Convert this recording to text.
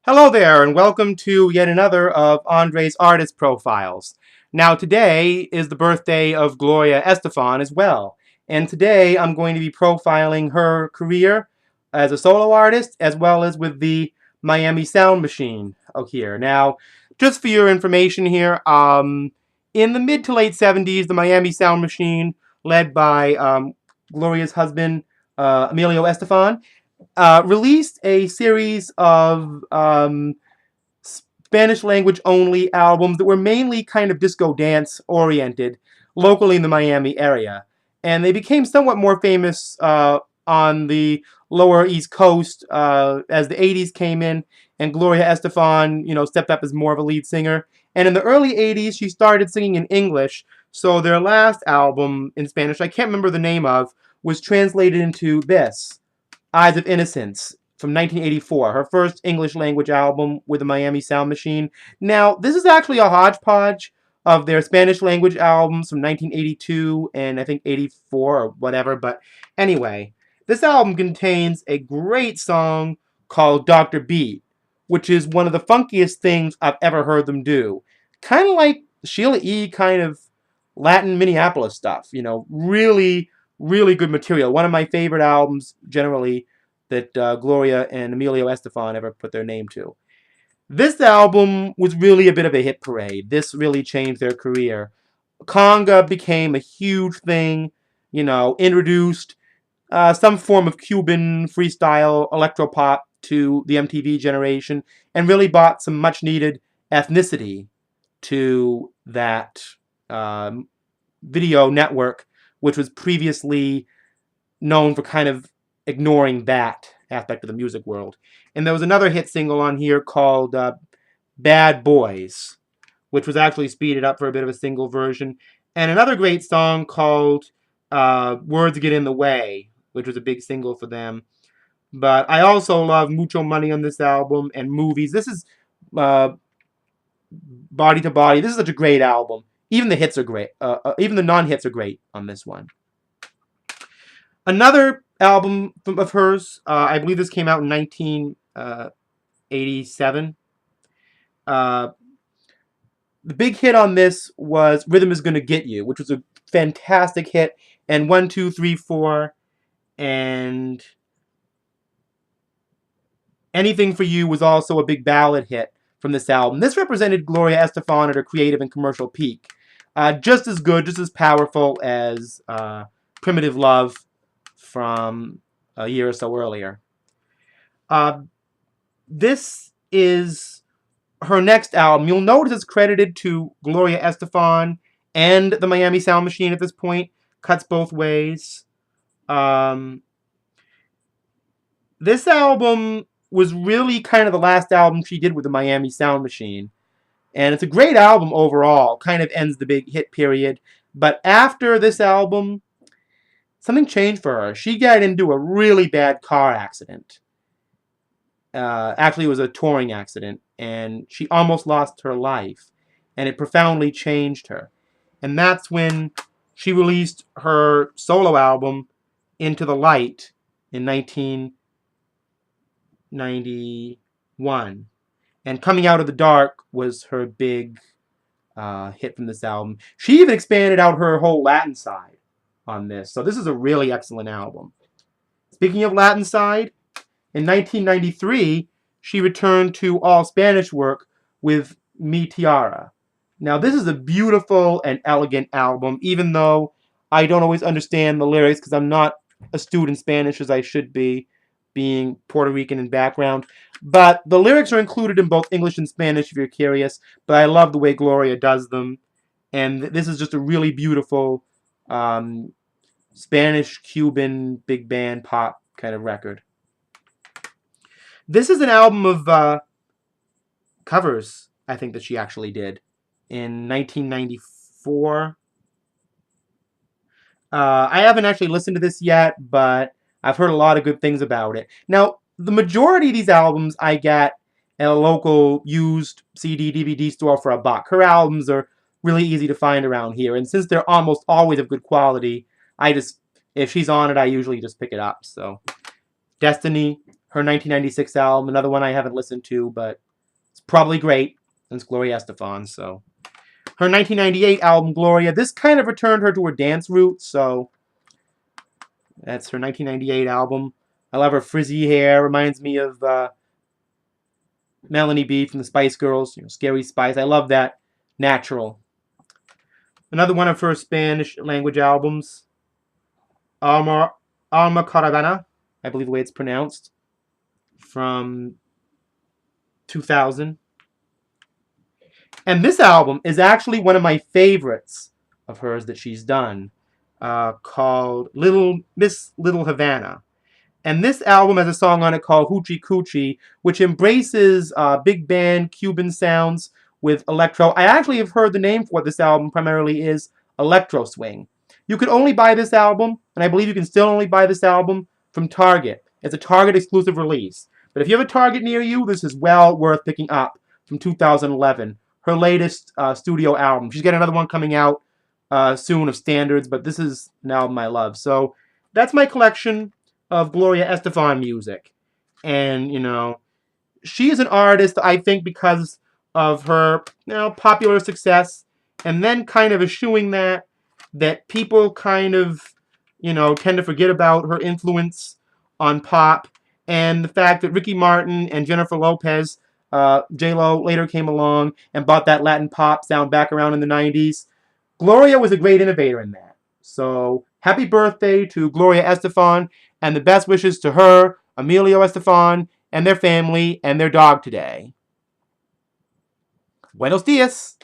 Hello there, and welcome to yet another of Andre's artist profiles. Now, today is the birthday of Gloria Estefan as well, and today I'm going to be profiling her career as a solo artist as well as with the Miami Sound Machine here. Now, just for your information here, in the mid to late 70s, the Miami Sound Machine, led by Gloria's husband, Emilio Estefan, released a series of Spanish language only albums that were mainly kind of disco dance oriented locally in the Miami area. And they became somewhat more famous on the lower East Coast as the 80s came in and Gloria Estefan, stepped up as more of a lead singer. And in the early 80s, she started singing in English. So their last album in Spanish, I can't remember the name of, was translated into this, Eyes of Innocence from 1984, her first English language album with the Miami Sound Machine. Now, this is actually a hodgepodge of their Spanish language albums from 1982 and I think 84 or whatever, but anyway, this album contains a great song called Dr. Beat, which is one of the funkiest things I've ever heard them do. Kind of like Sheila E. kind of Latin Minneapolis stuff, really, really good material. One of my favorite albums, generally, that Gloria and Emilio Estefan ever put their name to. This album was really a bit of a hit parade. This really changed their career. Conga became a huge thing, introduced some form of Cuban freestyle electropop to the MTV generation, and really brought some much needed ethnicity to that video network, which was previously known for kind of ignoring that aspect of the music world. And there was another hit single on here called Bad Boys, which was actually speeded up for a bit of a single version. And another great song called Words Get in the Way, which was a big single for them. But I also love Mucho Money on this album and Movies. This is Body to Body. This is such a great album. Even the hits are great. Even the non-hits are great on this one. Another album of hers, I believe this came out in 1987. The big hit on this was Rhythm Is Gonna Get You, which was a fantastic hit. And 1, 2, 3, 4, and Anything for You was also a big ballad hit from this album. This represented Gloria Estefan at her creative and commercial peak. Just as good, just as powerful as Primitive Love from a year or so earlier. This is her next album. You'll notice it's credited to Gloria Estefan and the Miami Sound Machine at this point. Cuts both ways. This album was really kind of the last album she did with the Miami Sound Machine. And it's a great album overall. Kind of ends the big hit period. But after this album, something changed for her. She got into a really bad car accident. Actually, it was a touring accident. And she almost lost her life. And it profoundly changed her. And that's when she released her solo album, Into the Light, in 1991. And Coming Out of the Dark was her big hit from this album. She even expanded out her whole Latin side on this. So this is a really excellent album. Speaking of Latin side, in 1993, she returned to all Spanish work with Mi Tiara. Now this is a beautiful and elegant album, even though I don't always understand the lyrics because I'm not astute in Spanish as I should be, being Puerto Rican in background. But the lyrics are included in both English and Spanish if you're curious. But I love the way Gloria does them. And this is just a really beautiful Spanish-Cuban big band pop kind of record. This is an album of covers, I think, that she actually did in 1994. I haven't actually listened to this yet, but I've heard a lot of good things about it. Now, the majority of these albums I get at a local used CD, DVD store for $1. Her albums are really easy to find around here, and since they're almost always of good quality, if she's on it, I usually just pick it up. So, Destiny, Her 1996 album, another one I haven't listened to, but it's probably great. And it's Gloria Estefan, so. Her 1998 album, Gloria, this kind of returned her to her dance roots, so that's her 1998 album. I love her frizzy hair, reminds me of Melanie B from the Spice Girls, Scary Spice. I love that natural. Another one of her Spanish language albums, Alma Caravana, I believe the way it's pronounced, from 2000. And this album is actually one of my favorites of hers that she's done, called Miss Little Havana. And this album has a song on it called Hoochie Coochie, which embraces big band Cuban sounds with electro. I actually have heard the name for what this album primarily is, electro swing. You could only buy this album, and I believe you can still only buy this album from Target. It's a Target exclusive release. But if you have a Target near you, this is well worth picking up from 2011. Her latest studio album. She's got another one coming out soon of standards, but this is an album I love. So that's my collection of Gloria Estefan music. And, she is an artist, I think, because of her popular success, and then kind of eschewing that people kind of, tend to forget about her influence on pop, and the fact that Ricky Martin and Jennifer Lopez, J-Lo, later came along and brought that Latin pop sound back around in the 90s. Gloria was a great innovator in that. So, happy birthday to Gloria Estefan, and the best wishes to her, Emilio Estefan, and their family, and their dog today. Buenos dias!